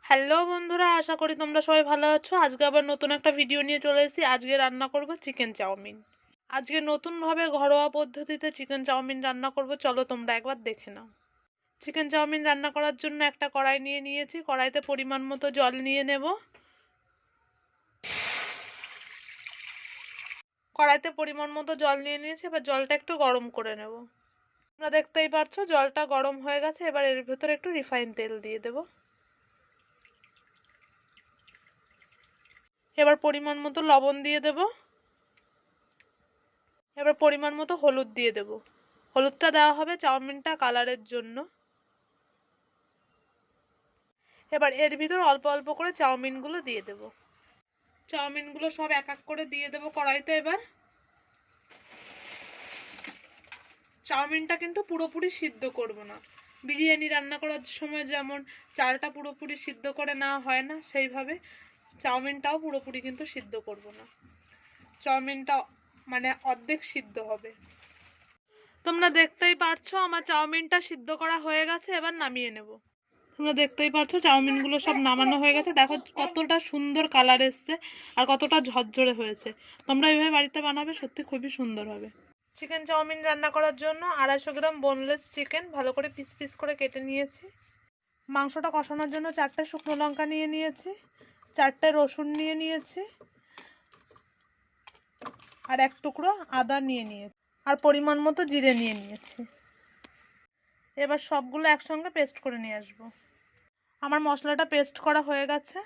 Hello বন্ধুরা, আশা করি তোমরা সবাই ভালো আছো। আজকে আবার নতুন একটা ভিডিও নিয়ে চলে এসেছি। আজকে রান্না করব চিকেন চাউমিন। আজকে নতুনভাবে ঘরোয়া পদ্ধতিতে চিকেন চাউমিন রান্না করব, চলো তোমরা একবার দেখে নাও। চিকেন চাউমিন রান্না করার জন্য একটা কড়াই নিয়ে নিয়েছি। কড়াইতে পরিমাণ মতো জল নিয়ে নেব। কড়াইতে পরিমাণ মতো জল নিয়ে নিয়েছি, এবার জলটা একটু গরম করে নেব। তোমরা দেখতেই পাচ্ছ জলটা গরম হয়ে গেছে। এবার এর ভেতরে একটু রিফাইন তেল দিয়ে দেব। এবার পরিমাণ মতো লবণ দিয়ে দেব। এবার পরিমাণ মতো হলুদ দিয়ে দেব। হলুদটা দেওয়া হবে চাউমিনটা কালারের জন্য। এবার এর ভিতর অল্প অল্প করে চাউমিনগুলো দিয়ে দেব। চাউমিনগুলো সব এক এক করে দিয়ে দেব কড়াইতে। এবার চাউমিনটা কিন্তু পুরোপুরি সিদ্ধ করব না। বিরিয়ানি রান্না করার সময় যেমন চালটা পুরোপুরি সিদ্ধ করে নেওয়া হয় না, সেইভাবে চাউমিনটাও পুরোপুরি কিন্তু সিদ্ধ করব না। চাউমিনটা মানে অর্ধেক সিদ্ধ হবে। তোমরা দেখতেই পারছো আমার চাউমিনটা সিদ্ধ করা হয়ে গেছে। এবার নামিয়ে নেব। তোমরা দেখতেই পাচ্ছ চাউমিনগুলো সব নামানো হয়ে গেছে। দেখো কতটা সুন্দর কালার এসছে আর কতটা ঝরঝরে হয়েছে। তোমরা এইভাবে বাড়িতে বানাবে, সত্যি খুবই সুন্দর হবে। চিকেন চাউমিন রান্না করার জন্য 250 গ্রাম বোনলেস চিকেন ভালো করে পিস পিস করে কেটে নিয়েছি। মাংসটা কষানোর জন্য 4টে শুকনো লঙ্কা নিয়ে নিয়েছি, 4টে রসুন নিয়ে নিয়েছি, আর 1 টুকরো আদা নিয়ে নিয়েছি, আর পরিমাণ মতো জিরে নিয়ে নিয়েছি। এবার সবগুলো একসঙ্গে পেস্ট করে নিয়ে আসবো। আমার মশলাটা পেস্ট করা হয়ে গেছে।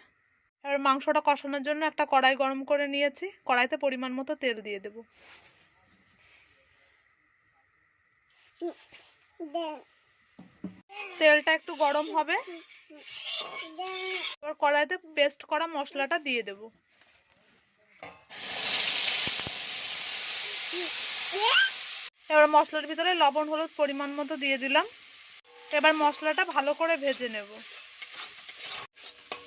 এবার মাংসটা কষানোর জন্য একটা কড়াই গরম করে নিয়েছি। কড়াইতে পরিমাণ মতো তেল দিয়ে দেব। তেলটা একটু গরম হবে। এবার কড়াইতে পেস্ট করা মশলাটা দিয়ে দেব। এবার মশলার ভিতরে লবণ হলুদ পরিমাণ মতো দিয়ে দিলাম। এবার মশলাটা ভালো করে ভেজে নেব।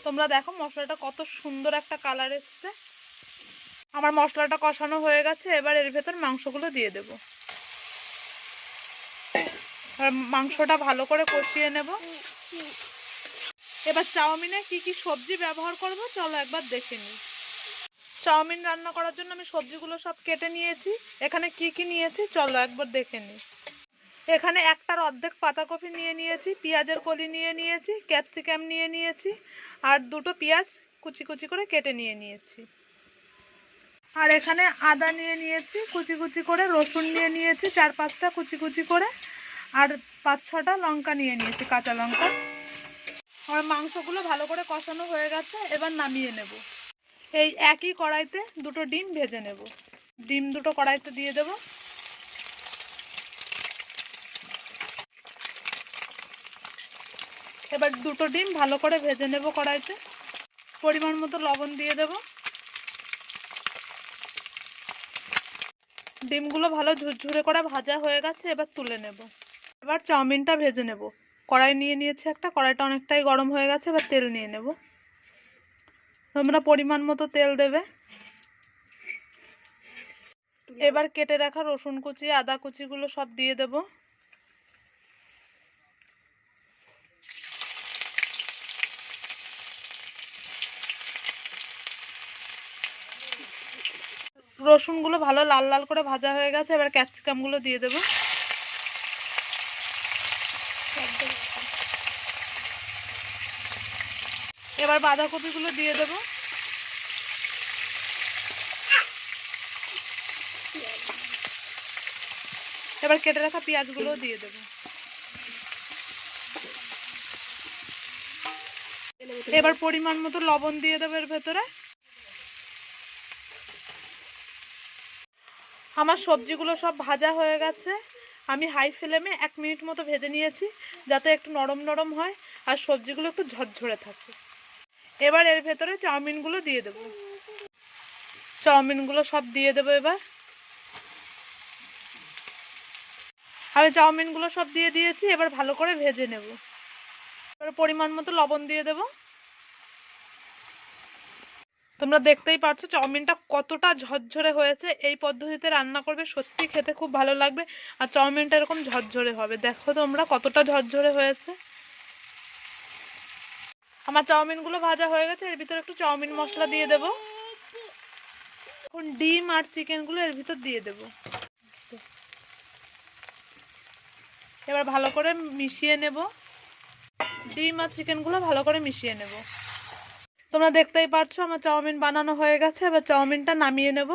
তোমরা দেখো মশলাটা কত সুন্দর একটা কালার এসছে। আমার মশলাটা কষানো হয়ে গেছে। এবার এর ভেতর মাংসগুলো দিয়ে দেব। আর মাংসটা ভালো করে কষিয়ে নেব। এবার চাউমিনে কি কি সবজি ব্যবহার করব চলো একবার দেখে নিই। চাউমিন রান্না করার জন্য আমি সবজিগুলো সব কেটে নিয়েছি। এখানে কি কি নিয়েছি চলো একবার দেখে নিই। এখানে একটার অর্ধেক পাতাকপি নিয়ে নিয়েছি, পেঁয়াজের কলি নিয়ে নিয়েছি, ক্যাপসিকাম নিয়ে নিয়েছি, আর 2টো পেঁয়াজ কুচি কুচি করে কেটে নিয়ে নিয়েছি। আর এখানে আদা নিয়ে নিয়েছি কুচি কুচি করে, রসুন নিয়ে নিয়েছি 4-5টা কুচি কুচি করে, আর 5-6টা লঙ্কা নিয়ে নিয়েছি, কাঁচা লঙ্কা। আমার মাংসগুলো ভালো করে কষানো হয়ে গেছে। এবার নামিয়ে নেব। এই একই কড়াইতে 2টো ডিম ভেজে নেব। ডিম 2টো কড়াইতে দিয়ে দেব। এবার 2টো ডিম ভালো করে ভেজে নেব কড়াইতে। পরিমাণ মতো লবণ দিয়ে দেব। ডিমগুলো ভালো ঝুরঝুরে করে ভাজা হয়ে গেছে। এবার তুলে নেব। এবার চাউমিনটা ভেজে নেব। কড়াই নিয়ে নিয়েছি একটা, কড়াইটা অনেকটাই গরম হয়ে গেছে। এবার তেল নিয়ে নেব। তোমরা পরিমাণ মতো তেল দেবে। এবার কেটে রাখা রসুন কুচি আদা কুচিগুলো সব দিয়ে দেব। রসুনগুলো ভালো লাল লাল করে ভাজা হয়ে গেছে। এবার ক্যাপসিকামগুলো দিয়ে দেব। এবার বাঁধাকপিগুলো দিয়ে দেব। এবার কেটে রাখা পেঁয়াজগুলো দিয়ে দেব। এবার পরিমাণ মতো লবণ দিয়ে দেবো এর ভেতরে। আমার সবজিগুলো সব ভাজা হয়ে গেছে। আমি হাই ফ্লেমে 1 মিনিট মতো ভেজে নিয়েছি, যাতে একটু নরম নরম হয় আর সবজিগুলো একটু ঝরঝরে থাকে। এবার এর ভেতরে চাউমিনগুলো দিয়ে দেব। চাউমিনগুলো সব দিয়ে দেবো। এবার আমি চাউমিনগুলো সব দিয়ে দিয়েছি। এবার ভালো করে ভেজে নেব। এবার পরিমাণ মতো লবণ দিয়ে দেব। তোমরা দেখতেই পাচ্ছ চাউমিনটা কতটা ঝরঝরে হয়েছে। এই পদ্ধতিতে রান্না করবে, সত্যি খেতে খুব ভালো লাগবে। আর চাউমিনটা এরকম ঝরঝরে হবে। দেখো তোমরা কতটা ঝরঝরে হয়েছে। আমার চাউমিনগুলো ভাজা হয়ে গেছে, এর ভিতরে একটু চাউমিন মশলা দিয়ে দেব। এখন ডিম আর চিকেনগুলো এর ভিতর দিয়ে দেব। এবার ভালো করে মিশিয়ে নেব। ডিম আর চিকেনগুলো ভালো করে মিশিয়ে নেব। তোমরা দেখতেই পাচ্ছ আমার চাউমিন বানানো হয়ে গেছে। এবার চাউমিনটা নামিয়ে নেব।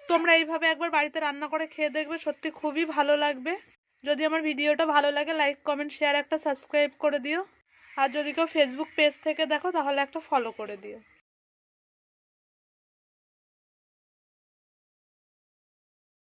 তোমরা এইভাবে একবার বাড়িতে রান্না করে খেয়ে দেখবে, সত্যি খুবই ভালো লাগবে। যদি আমার ভিডিওটা ভালো লাগে লাইক কমেন্ট শেয়ার একটা সাবস্ক্রাইব করে দিও। আর যদি কেউ ফেসবুক পেজ থেকে দেখো তাহলে একটা ফলো করে দিও।